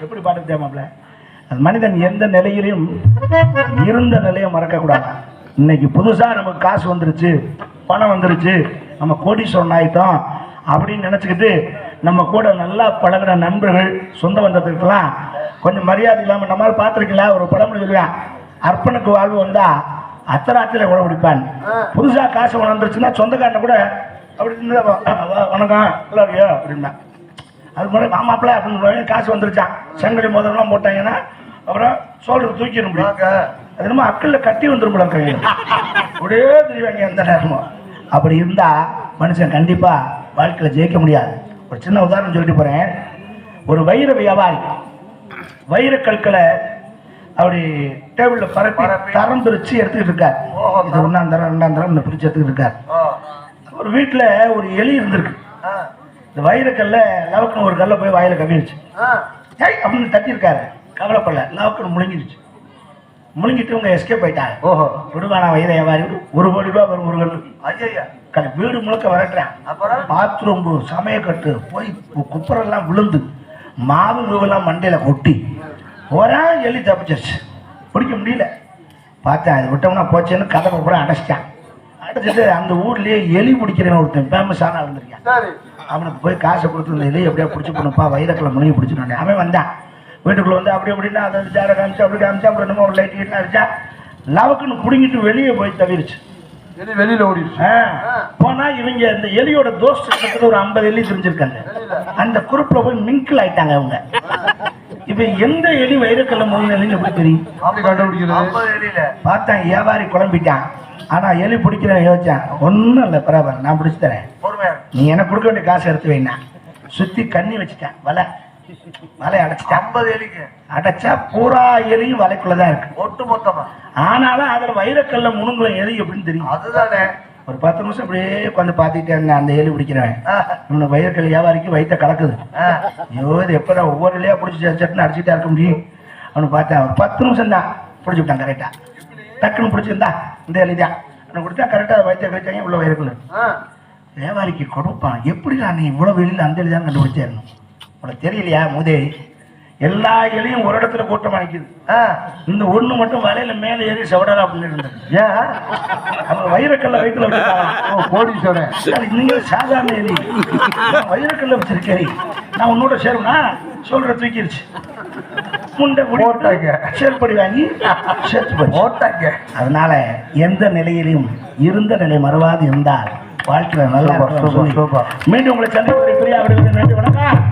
எப்படி பாட்டு தேமாப்ல? மனிதன் எந்த நிலையிலும் இருந்த நிலையை மறக்கக்கூடாது. இன்னைக்கு புதுசா நமக்கு காசு வந்துருச்சு, பணம் வந்துருச்சு, நம்ம கோடீஸ்வரன் ஆயிட்டோம் அப்படின்னு நினைச்சுக்கிட்டு நம்ம கூட நல்லா பழகின நண்பர்கள் சொந்த பந்தத்துக்கெல்லாம் கொஞ்சம் மரியாதை இல்லாமல் நம்மளால பார்த்துருக்கீங்களா? ஒரு பழமொழி சொல்லுவேன், அர்ப்பனுக்கு வாழ்வு வந்தா அத்தராத்திரில கூட பிடிப்பான். புதுசா காசு வந்துருச்சுன்னா சொந்தக்காரனை கூட அப்படி வணக்கம் இல்லையோ அப்படின்னா அது மாதிரி மாமாப்பிள்ள அப்படின்னு காசு வந்துருச்சான், செங்கடி முதல்லாம் போட்டாங்கன்னா அப்புறம் சோல்டர் தூக்கிட முடியும். அது நம்ம அக்கல்ல கட்டி வந்துடும் கையில் அப்படியே தெரிவாங்க எந்த நேரமும். அப்படி இருந்தா மனுஷன் கண்டிப்பா வாழ்க்கையில ஜெயிக்க முடியாது. ஒரு சின்ன உதாரணம் சொல்லிட்டு போறேன். ஒரு வைர வியாபாரி வைரக்கற்களை அப்படி டேபிள்ல பரப்பி தரம் பிரிச்சு எடுத்துக்கிட்டு இருக்காரு. இது 1ஆம் தரம் 2ஆம் தரம் பிரிச்சு எடுத்துக்கிட்டு இருக்காரு. ஒரு வீட்டுல ஒரு எலி இருந்திருக்கு. இந்த வைரக்கல்ல லவக்குன்னு ஒரு கல்ல போய் வாயில கவிடுச்சு அப்படின்னு தட்டியிருக்காரு. கவலைப்படல, லவக்குன்னு முழுங்கிடுச்சு. முழுங்கிட்டு உங்க எஸ்கேப் ஆயிட்டாங்க. ஓஹோ, விடுவானா வைர வியாபாரி? 1 கோடி ரூபாய் வரும் ஒரு கல். ஐயா, வீடு முழுக்க வரட்டுறேன். அப்புறம் பாத்ரூம் சமயக்கட்டு போய் குப்பரெல்லாம் விழுந்து மாவு விவெல்லாம் மண்டையில கொட்டி ஒரே எலி தப்பிச்சிருச்சு. பிடிக்க முடியல. பார்த்தேன், அது விட்டோம்னா போச்சேன்னு கதை பூரா அடைச்சிட்டான். அடைச்சிட்டு அந்த ஊர்லயே எலி பிடிக்கிறேன்னு ஒருத்தன் ஃபேமஸான இருந்திருக்கான். அவனுக்கு போய் காசை கொடுத்து இந்த எலி எப்படியா பிடிச்சி போனப்பா வைரக்கலை முழுங்கி பிடிச்சிட்டு அவன் வந்தான். வீட்டுக்குள்ள வந்து அப்படி அப்படின்னா அதை ஜார காமிச்சு அப்படி காமிச்சா அப்புறம் என்னமோ ஒரு லைட் கீட்லாம் அடிச்சா லவக்குன்னு பிடிங்கிட்டு வெளியே போய் தவிர்ச்சு. வெளியில ஓடிடுச்சு. போனா இவங்க இந்த எலியோட தோஷத்துக்கு ஒரு 50 எலி தெரிஞ்சிருக்காங்க. அந்த குரூப்ல போய் மிங்கிள் ஆயிட்டாங்க அவங்க. இப்ப எந்த எலி வைரக்கல்ல முழுங்க எலின்னு எப்படி தெரியும்? பார்த்தேன், வியாபாரி குழம்பிட்டான். ஆனா எலி பிடிக்கிறேன் யோசிச்சேன், ஒன்னும் இல்லை பரவாயில்ல நான் பிடிச்சு தரேன், நீ எனக்கு கொடுக்க வேண்டிய காசு எடுத்து வைனா. சுத்தி கண்ணி வச்சுட்டேன், வலை அடைச்சிட்டேன். 50 எலிக்கு அடைச்சா பூரா எலியும் வலைக்குள்ளதான் இருக்கு ஒட்டு மொத்தமா. ஆனாலும் அதுல வைரக்கல்ல முணுங்குல எலி எப்படின்னு தெரியும்? அதுதானே. ஒரு 10 நிமிஷம் அப்படியே உட்காந்து பாத்துக்கிட்டே இருந்தேன். அந்த எலி பிடிக்கிறவன் இவனுக்கு வைரக்கல் வியாபாரிக்கு வயிற்ற கலக்குது. ஐயோ, இது எப்பதான் ஒவ்வொரு எலியா பிடிச்சி சட்டுன்னு அடிச்சுட்டா இருக்க முடியும். அவனு பார்த்தேன், ஒரு 10 நிமிஷம் தான் பிடிச்சி விட்டான். கரெக்டா டக்குன்னு பிடிச்சிருந்தா இந்த எலிதான் அவனுக்கு கொடுத்தா கரெக்டா வயிற்ற கழிச்சாங்க உள்ள வைரக்கல். வியாபாரிக்கு கொடுப்பான், எப்படி நான் இவ்வளவு வெளியில் அந்த எலிதான் கண்டுபிடிச்சேன். உனக்கு தெரியலையா முதேவி? எல்லா எலியும் ஒரு இடத்துல கூட்டமா நிக்குது. இந்த ஒண்ணு மட்டும் வலையில மேல ஏறி செவடா அப்படின்னு இருந்தது. அவங்க வைரக்கல்ல வயிற்றுல வச்சிருக்காங்க. நீங்க சாதாரண எலி, வைரக்கல்ல வச்சிருக்கேன், நான் உன்னோட சேருனா சொல்ற தூக்கிடுச்சு. முண்டை போட்டாங்க, செயல்படி வாங்கி சேர்த்து போட்டாங்க. அதனால எந்த நிலையிலும் இருந்த நிலை மறவாது இருந்தால் வாழ்க்கையில நல்லா. மீண்டும் உங்களை சந்திப்பதை பிரியா. நன்றி, வணக்கம்.